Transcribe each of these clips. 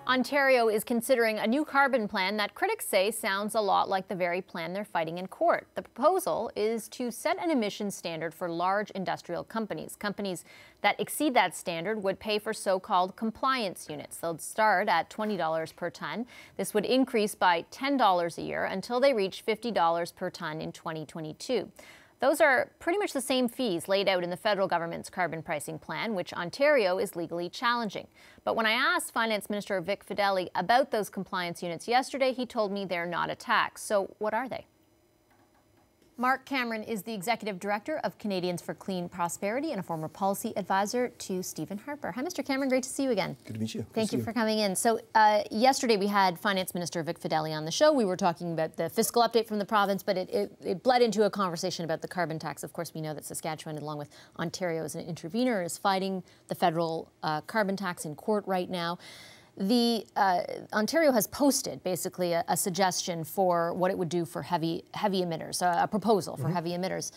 Ontario is considering a new carbon plan that critics say sounds a lot like the very plan they're fighting in court. The proposal is to set an emissions standard for large industrial companies. Companies that exceed that standard would pay for so-called compliance units. They'll start at $20 per ton. This would increase by $10 a year until they reach $50 per ton in 2022. Those are pretty much the same fees laid out in the federal government's carbon pricing plan, which Ontario is legally challenging. But when I asked Finance Minister Vic Fedeli about those compliance units yesterday, he told me they're not a tax. So what are they? Mark Cameron is the Executive Director of Canadians for Clean Prosperity and a former policy advisor to Stephen Harper. Hi, Mr. Cameron. Great to see you again. Good to meet you. Thank you for coming in. So yesterday we had Finance Minister Vic Fedeli on the show. We were talking about the fiscal update from the province, but it bled into a conversation about the carbon tax. Of course, we know that Saskatchewan, along with Ontario as an intervener, is fighting the federal carbon tax in court right now. Ontario has posted basically a suggestion for what it would do for heavy emitters, a proposal for heavy emitters.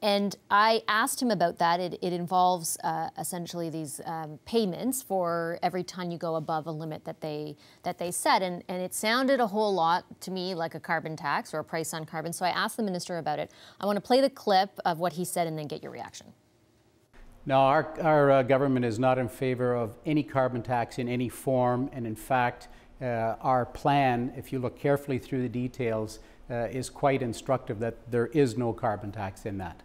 And I asked him about that. It involves essentially these payments for every ton you go above a limit that they set. And it sounded a whole lot to me like a carbon tax or a price on carbon. So I asked the minister about it. I want to play the clip of what he said and then get your reaction. No, our government is not in favor of any carbon tax in any form, and in fact, our plan, if you look carefully through the details, is quite instructive that there is no carbon tax in that.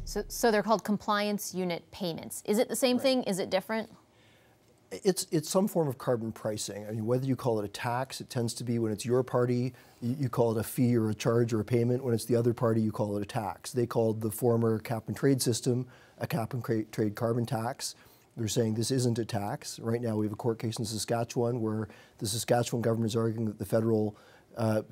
So they're called compliance unit payments. Is it the same thing? Is it different? It's some form of carbon pricing. I mean, whether you call it a tax, it tends to be when it's your party, you call it a fee or a charge or a payment. When it's the other party, you call it a tax. They called the former cap and trade system a cap and trade carbon tax. They're saying this isn't a tax. Right now we have a court case in Saskatchewan where the Saskatchewan government is arguing that the federal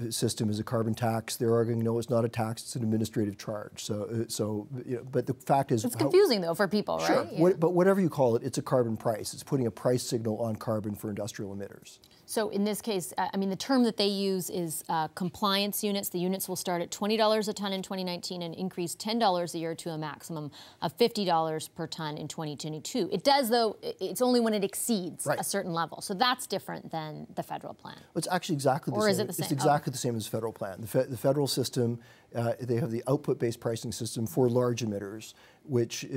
system is a carbon tax. They're arguing, no, it's not a tax, it's an administrative charge. So you know, but the fact is... It's confusing, though, for people, right? Sure, Yeah. But whatever you call it, it's a carbon price. It's putting a price signal on carbon for industrial emitters. So in this case, I mean, the term that they use is compliance units. The units will start at $20 a ton in 2019 and increase $10 a year to a maximum of $50 per ton in 2022. It does, though, it's only when it exceeds a certain level. So that's different than the federal plan. Well, it's actually exactly the same. Or is it the same? It's exactly the same as the federal plan. The federal system, they have the output-based pricing system for large emitters, which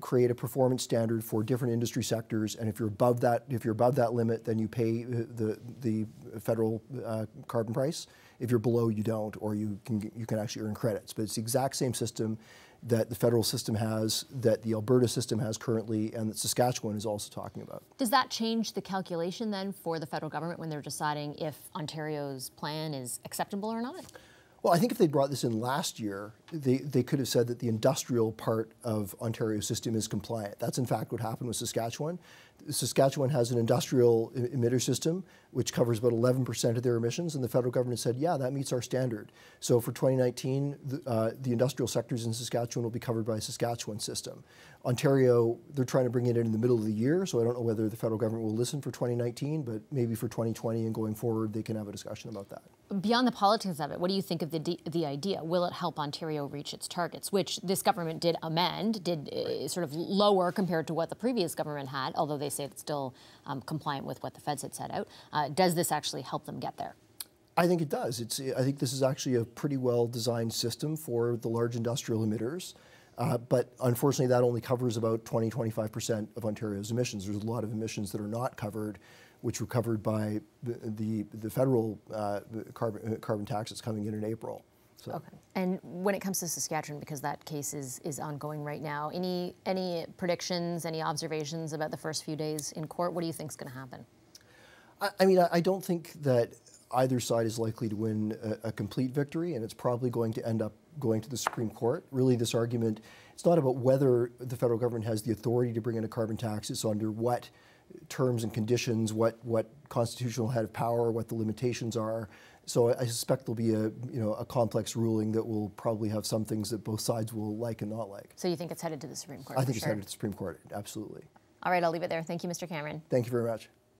create a performance standard for different industry sectors. And if you're above that limit, then you pay the federal carbon price. If you're below, you don't, or you can actually earn credits. But it's the exact same system that the federal system has, that the Alberta system has currently, and that Saskatchewan is also talking about. Does that change the calculation then for the federal government when they're deciding if Ontario's plan is acceptable or not? Well, I think if they brought this in last year, they could have said that the industrial part of Ontario's system is compliant. That's in fact what happened with Saskatchewan. Saskatchewan has an industrial emitter system which covers about 11% of their emissions, and the federal government said, yeah, that meets our standard. So for 2019, the industrial sectors in Saskatchewan will be covered by a Saskatchewan system. Ontario, they're trying to bring it in the middle of the year, so I don't know whether the federal government will listen for 2019, but maybe for 2020 and going forward, they can have a discussion about that. Beyond the politics of it, what do you think of the idea? Will it help Ontario reach its targets, which this government did amend, sort of lower compared to what the previous government had, although they say it's still compliant with what the feds had set out. Does this actually help them get there? I think it does. I think this is actually a pretty well-designed system for the large industrial emitters. But unfortunately, that only covers about 20–25% of Ontario's emissions. There's a lot of emissions that are not covered, which were covered by the federal carbon tax that's coming in April. So. Okay. And when it comes to Saskatchewan, because that case is ongoing right now, any predictions, any observations about the first few days in court? What do you think is going to happen? I mean, I don't think that either side is likely to win a complete victory, and it's probably going to end up going to the Supreme Court. Really, this argument, it's not about whether the federal government has the authority to bring in a carbon tax, it's under what terms and conditions, what constitutional head of power, what the limitations are. So I suspect there'll be a complex ruling that will probably have some things that both sides will like and not like. So you think it's headed to the Supreme Court? I think it's headed to the Supreme Court, absolutely. All right, I'll leave it there. Thank you, Mr. Cameron. Thank you very much.